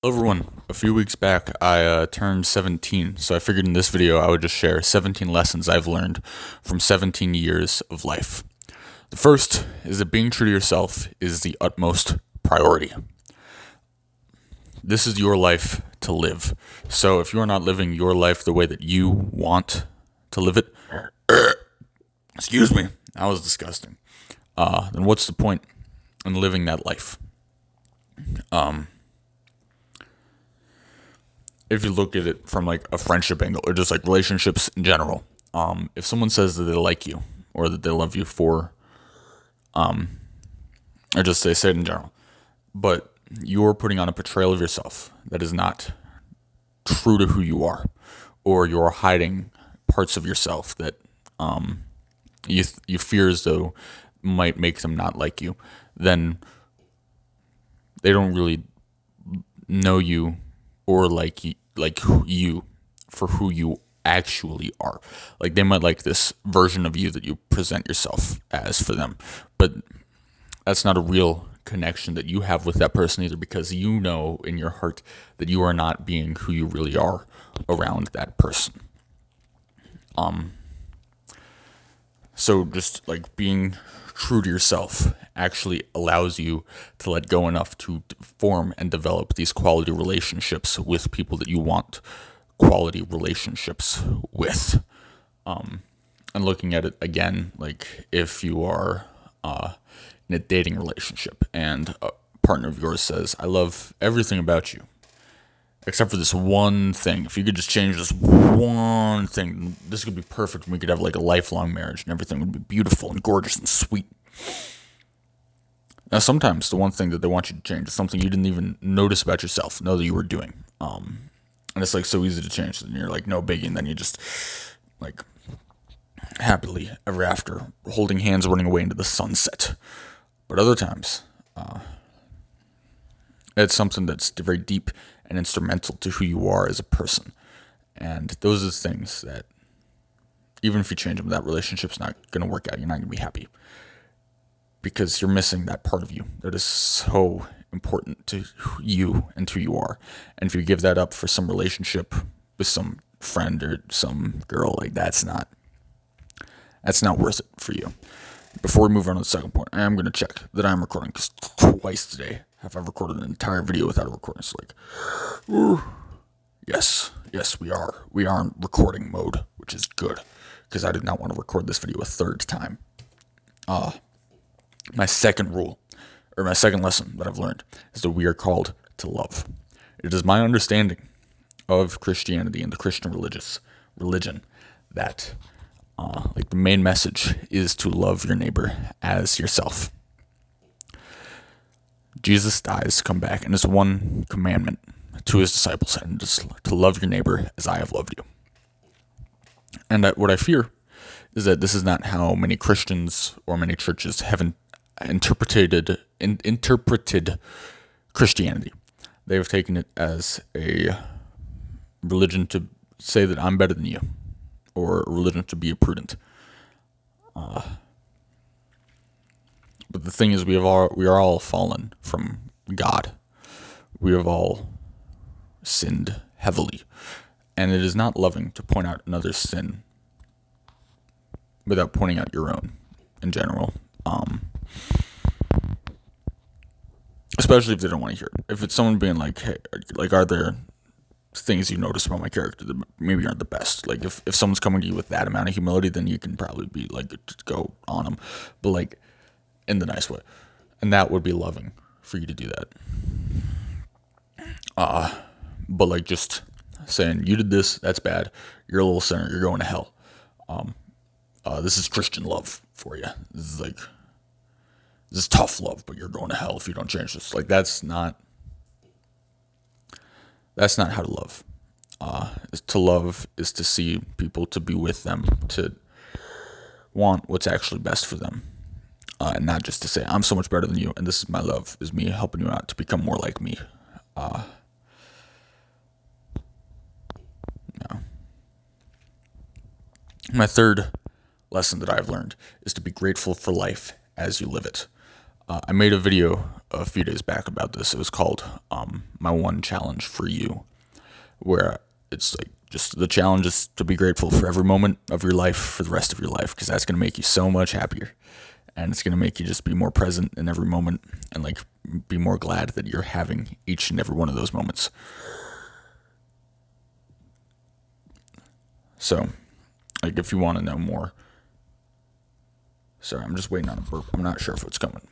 Hello everyone. A few weeks back, I turned 17, so I figured in this video I would just share 17 lessons I've learned from 17 years of life. The first is that being true to yourself is the utmost priority. This is your life to live. So if you are not living your life the way that you want to live it, excuse me, that was disgusting. Then what's the point in living that life? If you look at it from like a friendship angle or just like relationships in general, if someone says that they like you or that they love you for, or just they say it in general, but you're putting on a portrayal of yourself that is not true to who you are, or you're hiding parts of yourself that you fear as though might make them not like you, then they don't really know you or you for who you actually are. Like they might like this version of you that you present yourself as for them, but that's not a real connection that you have with that person either, because you know in your heart that you are not being who you really are around that person. So just like being true to yourself actually allows you to let go enough to form and develop these quality relationships with people that you want quality relationships with. And looking at it again, like if you are in a dating relationship and a partner of yours says, I love everything about you except for this one thing. If you could just change this one thing, this could be perfect and we could have like a lifelong marriage and everything would be beautiful and gorgeous and sweet. Now, sometimes the one thing that they want you to change is something you didn't even notice about yourself, know that you were doing. And it's like so easy to change. And you're like, no biggie. And then you just like happily ever after, holding hands, running away into the sunset. But other times, it's something that's very deep and instrumental to who you are as a person. And those are the things that, even if you change them, that relationship's not going to work out. You're not going to be happy because you're missing that part of you that is so important to you and who you are. And if you give that up for some relationship with some friend or some girl, like that's not worth it for you. Before we move on to the second point, I am going to check that I'm recording, because twice today have I recorded an entire video without a recording. So yes, we are. We are in recording mode, which is good, because I did not want to record this video a third time. My second rule, or my second lesson that I've learned, is that we are called to love. It is my understanding of Christianity and the Christian religion that like the main message is to love your neighbor as yourself. Jesus dies, come back, and his one commandment to his disciples, and just to love your neighbor as I have loved you. And what I fear is that this is not how many Christians or many churches have interpreted Christianity. They have taken it as a religion to say that I'm better than you, or a religion to be a prudent. But the thing is, we are all fallen from God. We have all sinned heavily, and it is not loving to point out another's sin without pointing out your own in general. Especially if they don't want to hear it. If it's someone being like, hey, like, are there things you notice about my character that maybe aren't the best? Like, if someone's coming to you with that amount of humility, then you can probably be like, just go on them, but like in the nice way. And that would be loving for you to do that. But like just saying, you did this, that's bad, you're a little sinner, you're going to hell. This is Christian love for you. This is tough love, but you're going to hell if you don't change this. Like that's not how to love. To love is to see people, to be with them, to want what's actually best for them, and not just to say I'm so much better than you and this is my love, is me helping you out to become more like me. No. My third lesson that I've learned is to be grateful for life as you live it. I made a video a few days back about this. It was called "My One Challenge for You," where it's like just the challenge is to be grateful for every moment of your life for the rest of your life, because that's going to make you so much happier, and it's going to make you just be more present in every moment, and like be more glad that you're having each and every one of those moments. So, like, if you want to know more, sorry, I'm just waiting on a burp. I'm not sure if it's coming,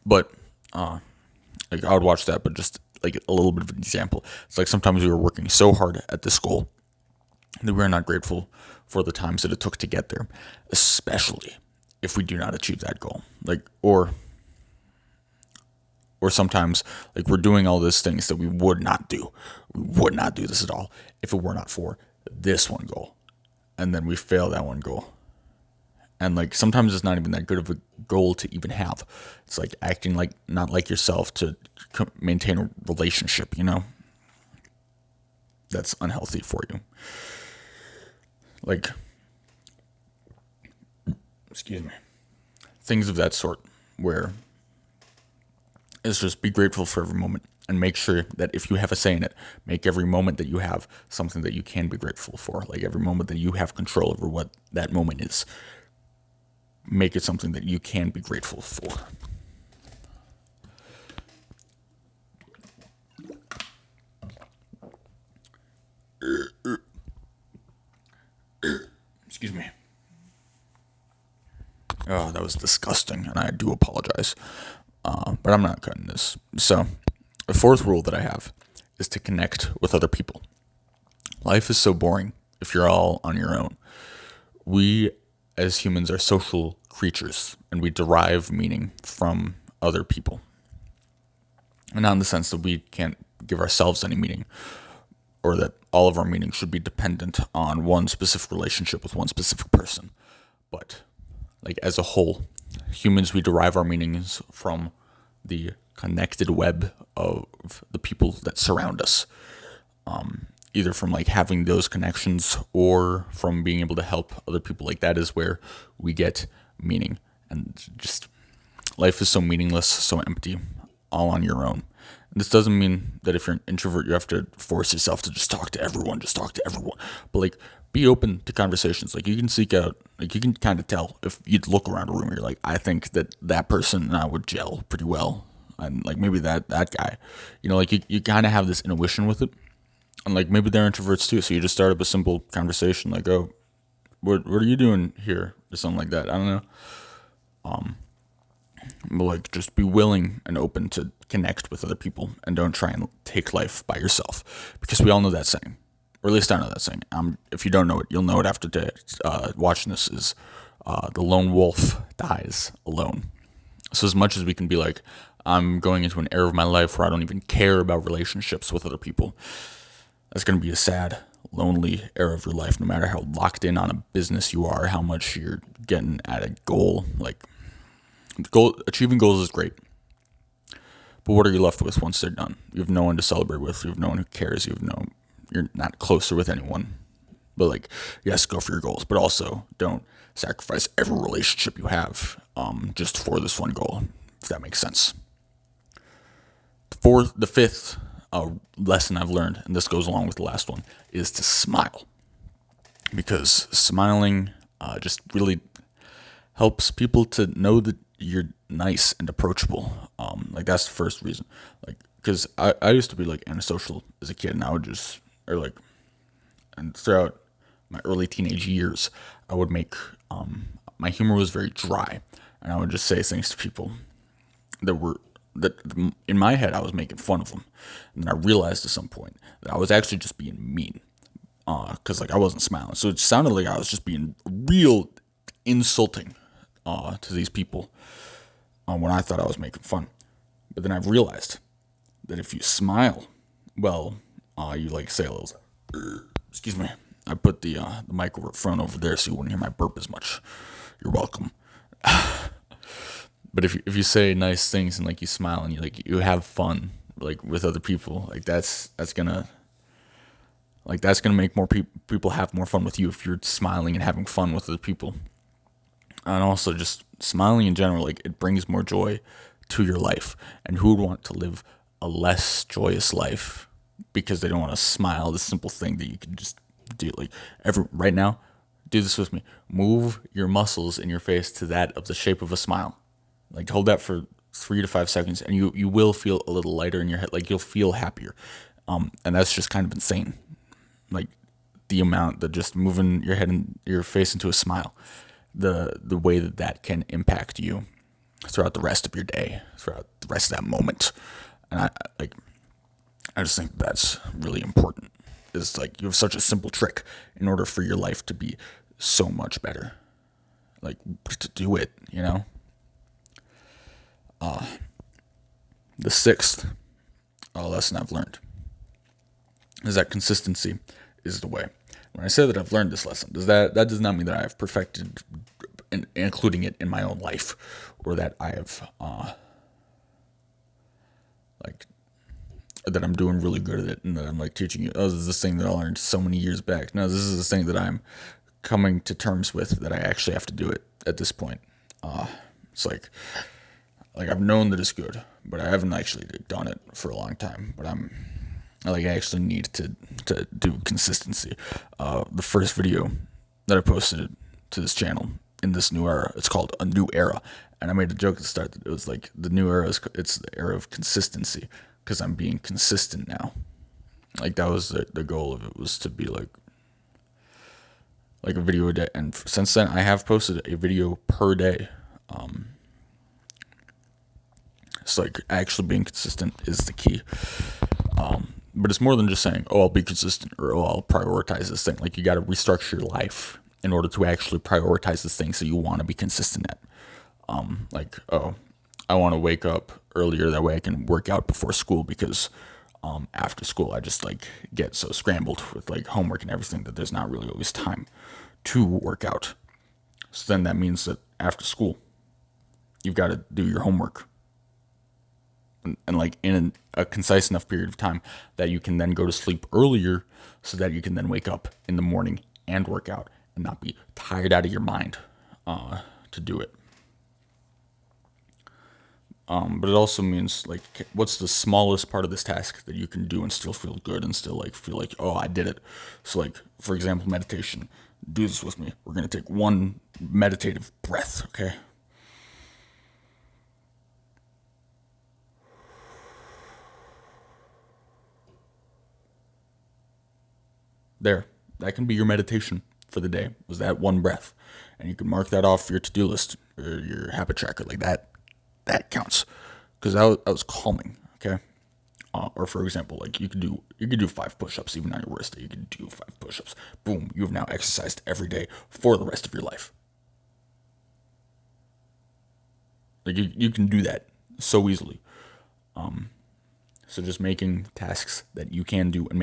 but like I would watch that. But just like a little bit of an example, it's like sometimes we were working so hard at this goal that we're not grateful for the times that it took to get there, especially if we do not achieve that goal. Like, or sometimes like we're doing all these things that we would not do. We would not do this at all if it were not for this one goal, and then we fail that one goal. And like sometimes it's not even that good of a goal to even have. It's like acting like not like yourself to maintain a relationship. That's unhealthy for you. Like, excuse me, things of that sort, where it's just be grateful for every moment, and make sure that if you have a say in it, make every moment that you have something that you can be grateful for. Like every moment that you have control over what that moment is, make it something that you can be grateful for. Excuse me. Oh, that was disgusting, and I do apologize. But I'm not cutting this. So, the fourth rule that I have is to connect with other people. Life is so boring if you're all on your own. We, as humans, are social creatures, and we derive meaning from other people. And not in the sense that we can't give ourselves any meaning, or that all of our meaning should be dependent on one specific relationship with one specific person. But, like, as a whole, humans, we derive our meanings from the connected web of the people that surround us, either from like having those connections or from being able to help other people. Like that is where we get meaning. And just life is so meaningless, so empty, all on your own. And this doesn't mean that if you're an introvert, you have to force yourself to just talk to everyone, But like, be open to conversations. Like you can seek out, like you can kind of tell if you look around a room, you're like, I think that that person and I would gel pretty well. And like maybe that guy, like you kind of have this intuition with it. And like maybe they're introverts too. So you just start up a simple conversation like, oh, what are you doing here? Or something like that. I don't know. But like just be willing and open to connect with other people, and don't try and take life by yourself, because we all know that saying, or at least I know that saying. If you don't know it, you'll know it after watching this. Is the lone wolf dies alone. So as much as we can be like, I'm going into an era of my life where I don't even care about relationships with other people, that's going to be a sad, lonely era of your life, no matter how locked in on a business you are, how much you're getting at a goal. Like, achieving goals is great, but what are you left with once they're done? You have no one to celebrate with. You have no one who cares. You're not closer with anyone. But like, yes, go for your goals, but also don't sacrifice every relationship you have just for this one goal, if that makes sense. The fifth lesson I've learned, and this goes along with the last one, is to smile, because smiling just really helps people to know that you're nice and approachable. Like that's the first reason. Like, because I used to be like antisocial as a kid, and I would just, or like, and throughout my early teenage years, I would make, my humor was very dry, and I would just say things to people that were, that in my head I was making fun of them, and then I realized at some point that I was actually just being mean, because like I wasn't smiling, so it sounded like I was just being real insulting to these people when I thought I was making fun. But then I've realized that if you smile, well, you like say a little, excuse me. I put the mic over front over there so you wouldn't hear my burp as much. You're welcome. But if you say nice things and like you smile and you have fun like with other people, like that's gonna make more people have more fun with you if you're smiling and having fun with other people. And also just smiling in general, like it brings more joy to your life. And who would want to live a less joyous life because they don't want to smile? The simple thing that you can just do, like every right now, do this with me. Move your muscles in your face to that of the shape of a smile. Like hold that for 3 to 5 seconds, and you will feel a little lighter in your head. Like you'll feel happier, and that's just kind of insane. Like the amount that just moving your head and your face into a smile, the way that that can impact you throughout the rest of your day, throughout the rest of that moment. And I just think that's really important. It's like you have such a simple trick in order for your life to be so much better. Like to do it, you know. The sixth lesson I've learned is that consistency is the way. When I say that I've learned this lesson, that does not mean that I've perfected including it in my own life, or that I have like that I'm doing really good at it, and that I'm like teaching you. Oh, this is this thing that I learned so many years back. No, this is this thing that I'm coming to terms with, that I actually have to do it at this point. It's like I've known that it's good, but I haven't actually done it for a long time. But I actually need to do consistency. The first video that I posted to this channel in this new era, it's called A New Era, and I made a joke at the start that it was like the new era it's the era of consistency, because I'm being consistent now. Like that was the goal of it, was to be like a video a day, and since then I have posted a video per day. It's like actually being consistent is the key. But it's more than just saying, oh, I'll be consistent, or oh, I'll prioritize this thing. Like you got to restructure your life in order to actually prioritize this thing so you want to be consistent at. Like, oh, I want to wake up earlier, that way I can work out before school, because after school I just like get so scrambled with like homework and everything that there's not really always time to work out. So then that means that after school you've got to do your homework, and like in a concise enough period of time that you can then go to sleep earlier, so that you can then wake up in the morning and work out and not be tired out of your mind to do it. But it also means like, what's the smallest part of this task that you can do and still feel good and still like feel like, oh, I did it. So like, for example, meditation. Do this with me. We're gonna take one meditative breath, okay? There, that can be your meditation for the day. Was that one breath, and you can mark that off your to-do list or your habit tracker, like that. That counts, because that was calming. Okay. Or for example, like you could do 5 push-ups even on your worst day. You could do 5 push-ups. Boom, you have now exercised every day for the rest of your life. Like you can do that so easily. So just making tasks that you can do, and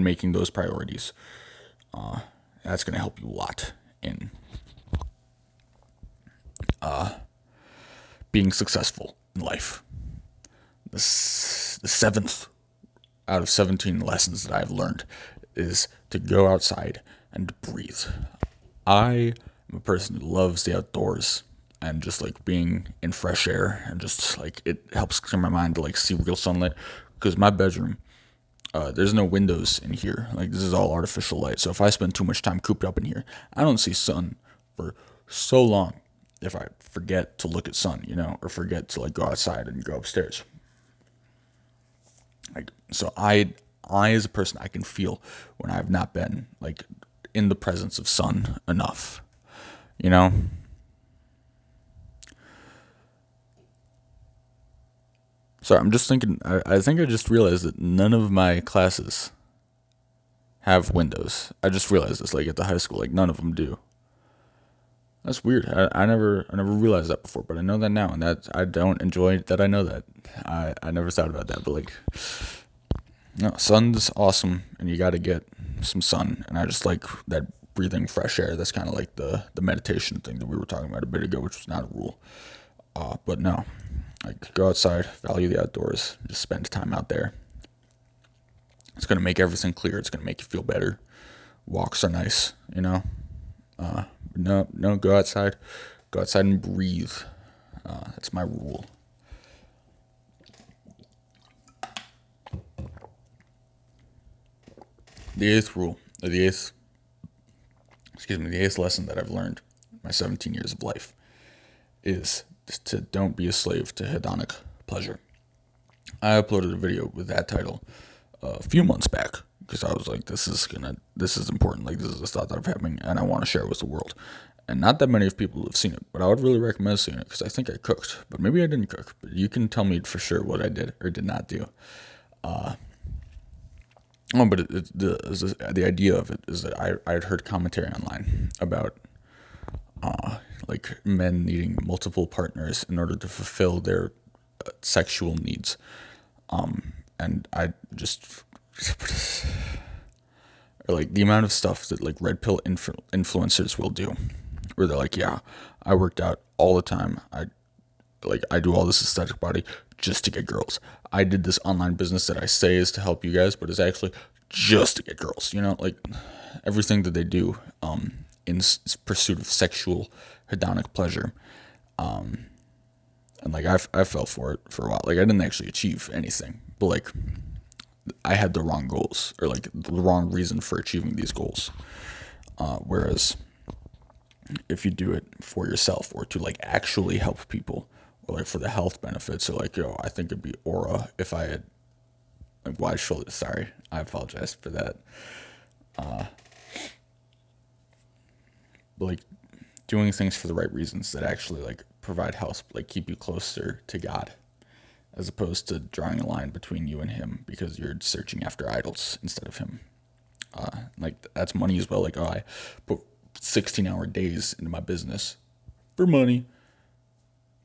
making those priorities, that's going to help you a lot in being successful in life. The seventh out of 17 lessons that I've learned is to go outside and breathe. I am a person who loves the outdoors, and just like being in fresh air, and just like it helps clear my mind to like see real sunlight, because my bedroom, there's no windows in here. Like this is all artificial light. So if I spend too much time cooped up in here, I don't see sun for so long. If I forget to look at sun, or forget to like go outside and go upstairs. Like so, I as a person, I can feel when I've not been like in the presence of sun enough. You know. Sorry, I'm just thinking. I think I just realized that none of my classes have windows. I just realized this, like at the high school, like none of them do. That's weird. I never realized that before, but I know that now, and that I don't enjoy that I know that. I never thought about that, but like, no, sun's awesome, and you got to get some sun, and I just like that breathing fresh air. That's kind of like the meditation thing that we were talking about a bit ago, which was not a rule. But no, like go outside, value the outdoors, just spend time out there. It's gonna make everything clear. It's gonna make you feel better. Walks are nice, No, go outside. Go outside and breathe. That's my rule. The eighth rule, or the eighth lesson that I've learned in my 17 years of life is just to don't be a slave to hedonic pleasure. I uploaded a video with that title a few months back because I was like, this is important. Like, this is a thought that I'm having, and I want to share it with the world. And not that many of people have seen it, but I would really recommend seeing it because I think I cooked, but maybe I didn't cook. But you can tell me for sure what I did or did not do. But the idea of it is that I had heard commentary online about like men needing multiple partners in order to fulfill their sexual needs. And I just or like the amount of stuff that like red pill influencers will do, where they're like, yeah, I worked out all the time. I do all this aesthetic body just to get girls. I did this online business that I say is to help you guys, but it's actually just to get girls. You know, like everything that they do in pursuit of sexual hedonic pleasure. And like I fell for it for a while. Like I didn't actually achieve anything, but like I had the wrong goals or like the wrong reason for achieving these goals. Whereas if you do it for yourself or to like actually help people or like for the health benefits or like, I think it'd be aura if I had like wide shoulders. Sorry, I apologize for that. But like doing things for the right reasons that actually like provide health, like keep you closer to God, as opposed to drawing a line between you and him because you're searching after idols instead of him. Like that's money as well. Like, I put 16-hour days into my business for money.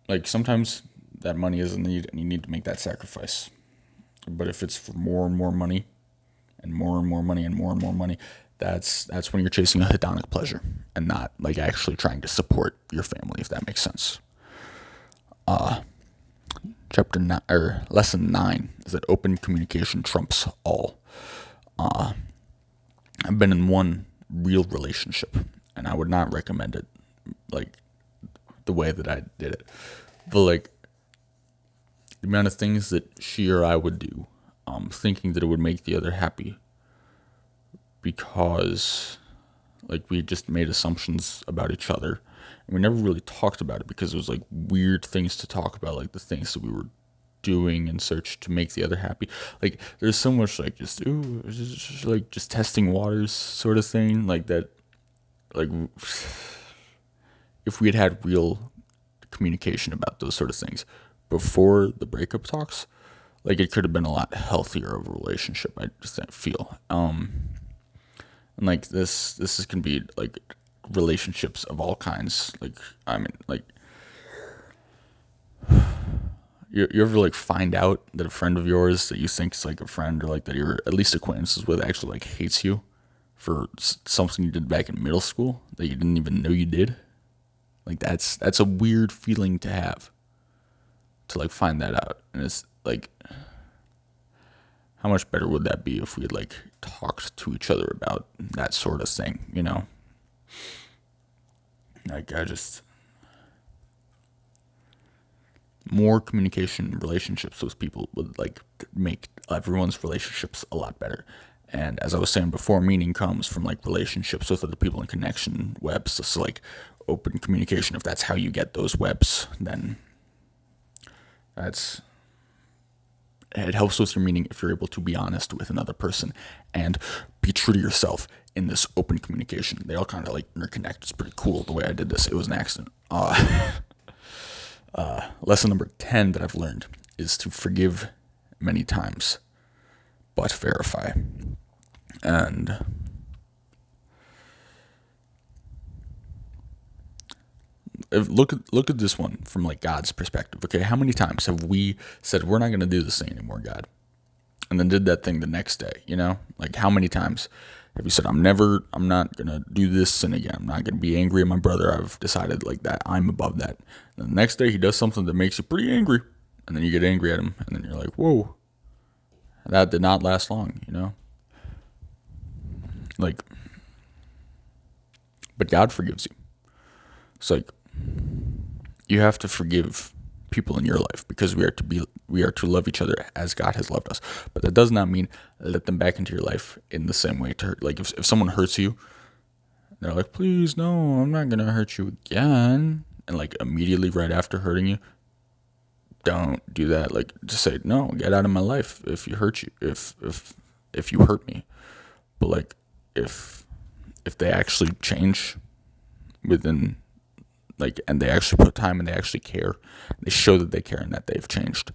Like sometimes that money is a need and you need to make that sacrifice. But if it's for more and more money and more and more money and more money, that's when you're chasing a hedonic pleasure and not like actually trying to support your family, if that makes sense. Chapter 9 or lesson 9 is that open communication trumps all. I've been in one real relationship and I would not recommend it like the way that I did it. But like the amount of things that she or I would do, thinking that it would make the other happy because like we just made assumptions about each other and we never really talked about it because it was like weird things to talk about, like the things that we were doing in search to make the other happy. Like there's so much like just testing waters sort of thing like that. Like if we had real communication about those sort of things before the breakup talks, like it could have been a lot healthier of a relationship. I just didn't feel. And like this is can be like relationships of all kinds. Like I mean, like you ever like find out that a friend of yours that you think is like a friend or like that you're at least acquaintances with actually like hates you for something you did back in middle school that you didn't even know you did. Like that's a weird feeling to have, to like find that out. And it's like how much better would that be if we had like talked to each other about that sort of thing, you know? Like I just more communication in relationships with people would like make everyone's relationships a lot better. And as I was saying before, meaning comes from like relationships with other people and connection webs. So like open communication, if that's how you get those webs, then it helps with your meaning if you're able to be honest with another person and be true to yourself in this open communication. They all kind of like interconnect. It's pretty cool the way I did this. It was an accident. Lesson number 10 that I've learned is to forgive many times, but verify. And look at this one from like God's perspective. Okay, how many times have we said we're not going to do this thing anymore, God, and then did that thing the next day? You know, like how many times have you said I'm not going to do this sin again. I'm not going to be angry at my brother. I've decided like that. I'm above that. And the next day he does something that makes you pretty angry, and then you get angry at him, and then you're like, whoa, that did not last long. You know, like, but God forgives you. It's like you have to forgive people in your life because we are to love each other as God has loved us. But that does not mean let them back into your life in the same way to hurt. Like if someone hurts you, they're like, please no, I'm not gonna hurt you again. And like immediately right after hurting you, don't do that. Like just say no, get out of my life if you hurt you if you hurt me. But like if they actually change within like and they actually put time and they actually care, they show that they care and that they've changed,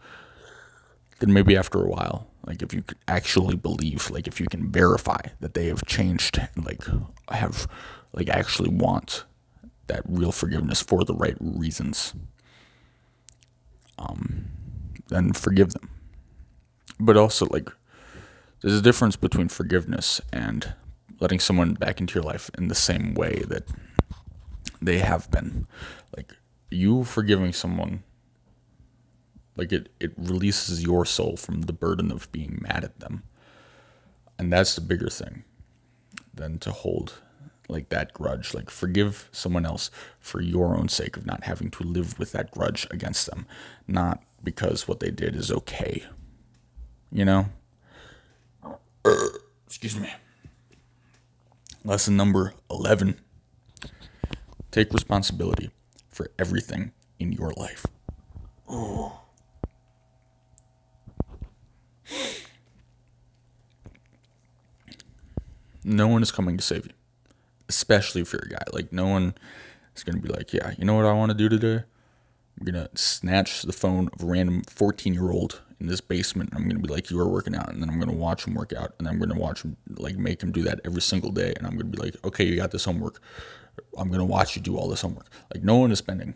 then maybe after a while, like if you could actually believe, like if you can verify that they have changed and like have like actually want that real forgiveness for the right reasons, then forgive them. But also like there's a difference between forgiveness and letting someone back into your life in the same way that they have been. Like you forgiving someone, like it releases your soul from the burden of being mad at them. And that's the bigger thing than to hold like that grudge. Like forgive someone else for your own sake of not having to live with that grudge against them, not because what they did is okay. You know? Excuse me. Lesson number 11. Take responsibility for everything in your life. No one is coming to save you, especially if you're a guy. Like, no one is going to be like, yeah, you know what I want to do today? I'm going to snatch the phone of a random 14-year-old in this basement. And I'm going to be like, you are working out. And then I'm going to watch him work out. And I'm going to watch him, like, make him do that every single day. And I'm going to be like, okay, you got this homework. I'm going to watch you do all this homework. Like, no one is spending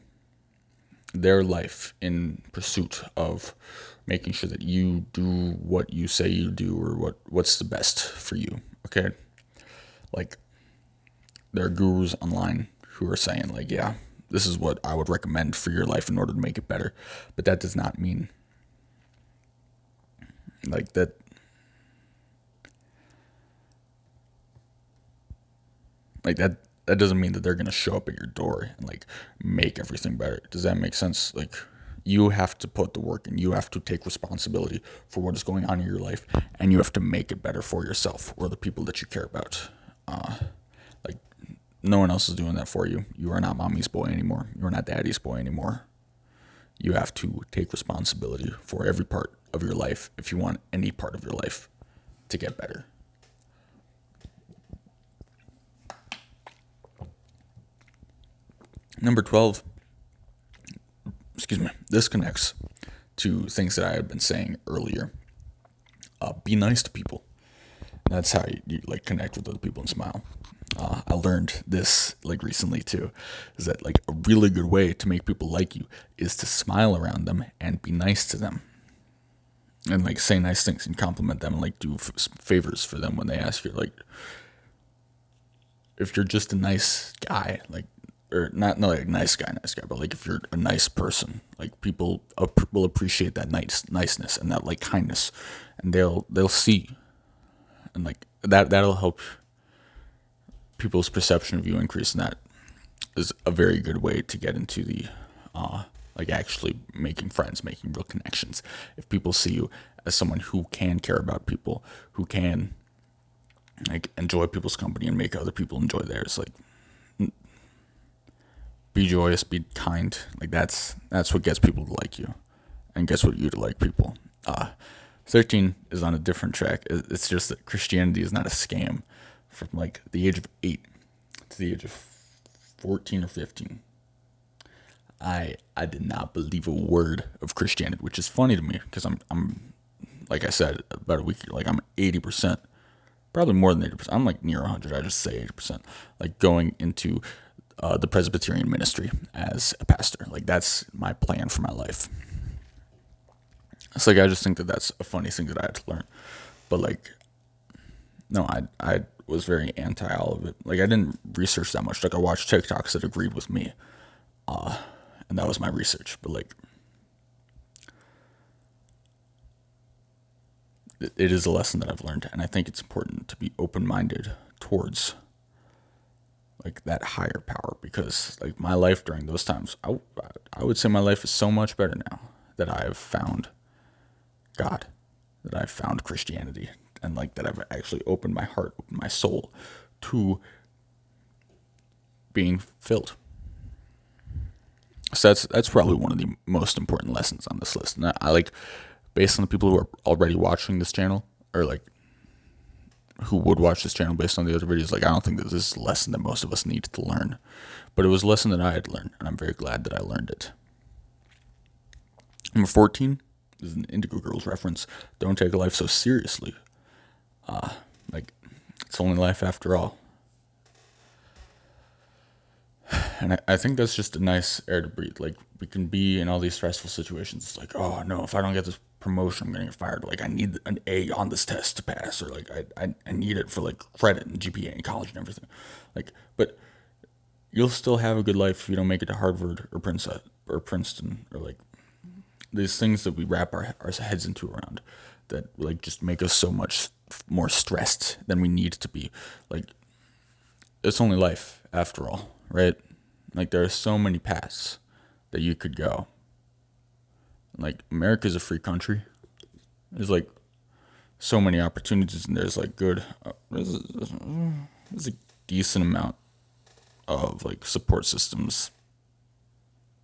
their life in pursuit of making sure that you do what you say you do or what's the best for you. Okay? Like, there are gurus online who are saying, like, yeah, this is what I would recommend for your life in order to make it better. But that does not mean like that. Like that doesn't mean that they're going to show up at your door and like make everything better. Does that make sense? Like you have to put the work and you have to take responsibility for what is going on in your life and you have to make it better for yourself or the people that you care about. Like no one else is doing that for you. You are not mommy's boy anymore. You are not daddy's boy anymore. You have to take responsibility for every part of your life if you want any part of your life to get better. Number 12, excuse me, this connects to things that I had been saying earlier. Be nice to people. That's how you like connect with other people and smile. I learned this like recently too, is that like a really good way to make people like you is to smile around them and be nice to them, and like say nice things and compliment them and like do favors for them when they ask you. Like if you're just a nice guy, like or not like nice guy, but like if you're a nice person, like people will appreciate that niceness and that like kindness, and they'll see, and like that'll help people's perception of you increase, and that is a very good way to get into the like actually making friends, making real connections. If people see you as someone who can care about people, who can like enjoy people's company and make other people enjoy theirs, like be joyous, be kind. Like that's what gets people to like you, and gets what you to like people. 13 is on a different track. It's just that Christianity is not a scam. From like the age of 8 to the age of 14 or 15, I did not believe a word of Christianity, which is funny to me because I'm like I said about a week ago, like I'm 80%, probably more than 80%. I'm like near 100. I just say 80%. Like going into the Presbyterian ministry as a pastor. Like that's my plan for my life. It's like I just think that that's a funny thing that I had to learn. But like, no, I was very anti all of it. Like I didn't research that much. Like I watched TikToks that agreed with me, and that was my research. But like, it is a lesson that I've learned, and I think it's important to be open minded towards like that higher power, because like my life during those times, I would say my life is so much better now that I've found God, that I've found Christianity, and like that I've actually opened my heart, opened my soul to being filled. So that's probably one of the most important lessons on this list. And I like, based on the people who are already watching this channel, or like who would watch this channel based on the other videos, like I don't think that this is a lesson that most of us need to learn, but it was a lesson that I had learned, and I'm very glad that I learned it. Number 14 is an Indigo Girls reference. Don't take life so seriously. Like, it's only life after all. And I think that's just a nice air to breathe. Like, we can be in all these stressful situations. It's like, oh no, if I don't get this promotion, I'm gonna get fired. Like, I need an A on this test to pass, or like I need it for like credit and GPA in college and everything. Like, but you'll still have a good life if you don't make it to Harvard or Princeton, or like these things that we wrap our heads into around, that like just make us so much more stressed than we need to be. Like, it's only life after all, right? Like, there are so many paths that you could go. Like, America's a free country. There's like so many opportunities, and there's like there's a decent amount of like support systems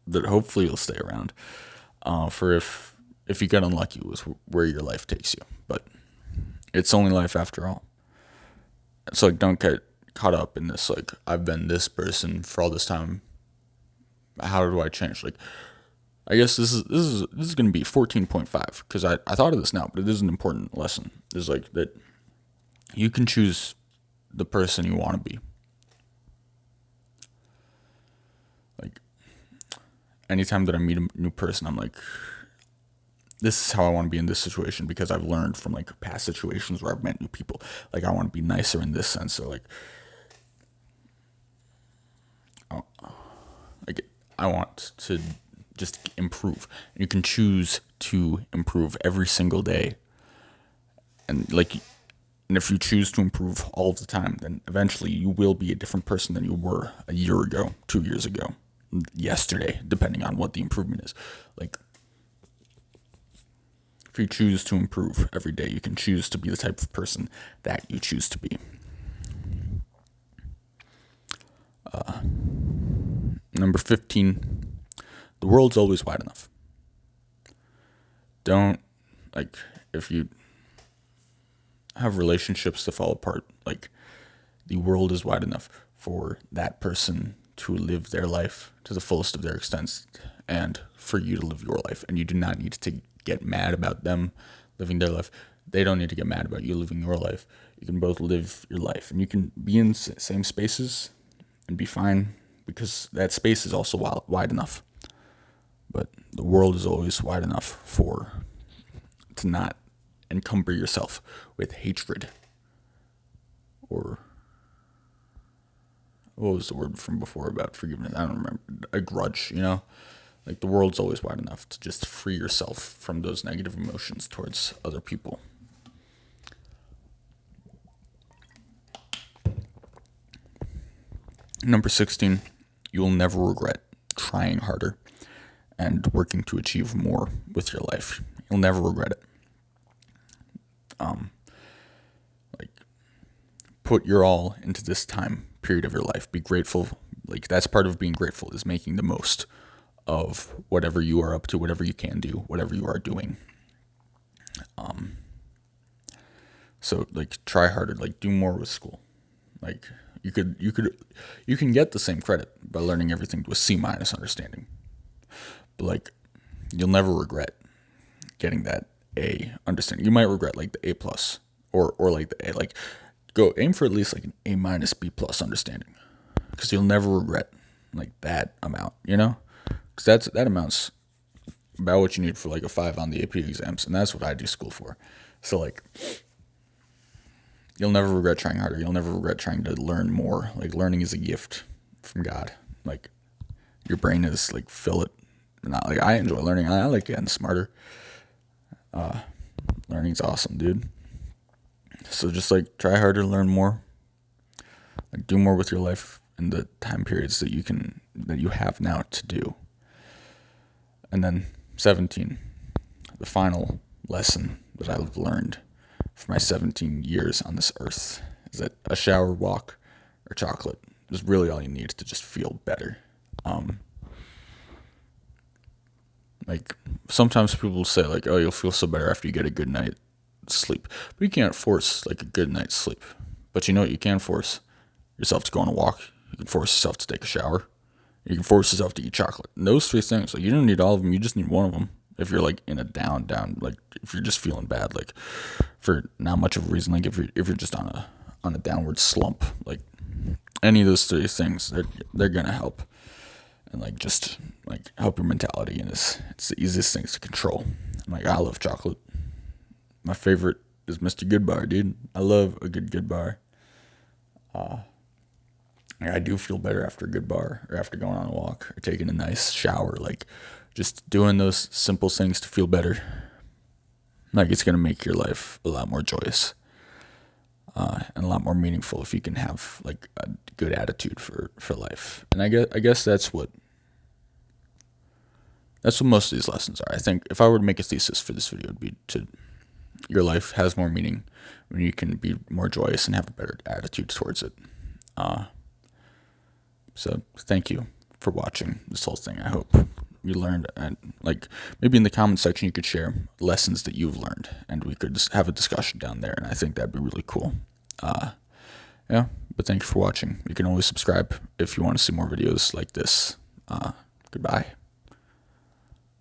that hopefully will stay around for if you get unlucky with where your life takes you. But it's only life after all. So like, don't get caught up in this, like, I've been this person for all this time, how do I change? Like, I guess this is going to be 14.5, because I thought of this now, but it is an important lesson. It's like that you can choose the person you want to be. Like, anytime that I meet a new person, I'm like, this is how I want to be in this situation, because I've learned from like past situations where I've met new people. Like, I want to be nicer in this sense. So like, I want to just improve. You can choose to improve every single day. And like, and if you choose to improve all of the time, then eventually you will be a different person than you were a year ago, 2 years ago, yesterday, depending on what the improvement is. Like, if you choose to improve every day, you can choose to be the type of person that you choose to be. Number 15, the world's always wide enough. Don't, like, if you have relationships that fall apart, like, the world is wide enough for that person to live their life to the fullest of their extent, and for you to live your life. And you do not need to get mad about them living their life. They don't need to get mad about you living your life. You can both live your life, and you can be in same spaces and be fine, because that space is also wide enough. But the world is always wide enough to not encumber yourself with hatred, or what was the word from before about forgiveness? I don't remember. A grudge, you know? Like, the world's always wide enough to just free yourself from those negative emotions towards other people. Number 16, you'll never regret trying harder and working to achieve more with your life. You'll never regret it. Like, put your all into this time period of your life. Be grateful. Like, that's part of being grateful, is making the most of whatever you are up to, whatever you can do, whatever you are doing. So like, try harder. Like, do more with school. Like, you can get the same credit by learning everything to a C- understanding. But like, you'll never regret getting that A understanding. You might regret like the A plus, or like the A. Like, go aim for at least like an A- B+ understanding, because you'll never regret like that amount. You know, because that amount's about what you need for like a 5 on the AP exams, and that's what I do school for. So like, you'll never regret trying harder. You'll never regret trying to learn more. Like, learning is a gift from God. Like, your brain is like, fill it. Not like, I enjoy learning. I like getting smarter. Learning's awesome, dude. So just like, try harder, learn more, like, do more with your life, and the time periods that you have now to do. And then 17, the final lesson that I've learned for my 17 years on this earth is that a shower, walk, or chocolate is really all you need to just feel better. Like sometimes people will say like, oh, you'll feel so better after you get a good night's sleep, but you can't force like a good night's sleep. But you know what you can force? Yourself to go on a walk. You can force yourself to take a shower. You can force yourself to eat chocolate. And those three things, like you don't need all of them. You just need one of them. If you're like in a down, like if you're just feeling bad, like for not much of a reason, like if you're just on a downward slump, like any of those three things, they're gonna help, and like just like help your mentality. And it's the easiest things to control. Like I love chocolate. My favorite is Mr. Goodbar, dude. I love a good bar. I do feel better after a good bar or after going on a walk or taking a nice shower. Like just doing those simple things to feel better. Like it's gonna make your life a lot more joyous and a lot more meaningful if you can have like a good attitude for life. And I guess that's what most of these lessons are. I think if I were to make a thesis for this video, it'd be to your life has more meaning when you can be more joyous and have a better attitude towards it. So thank you for watching this whole thing. I hope you learned, and like maybe in the comment section you could share lessons that you've learned, and we could just have a discussion down there. And I think that'd be really cool. Yeah. But thank you for watching. You can always subscribe if you want to see more videos like this. Goodbye.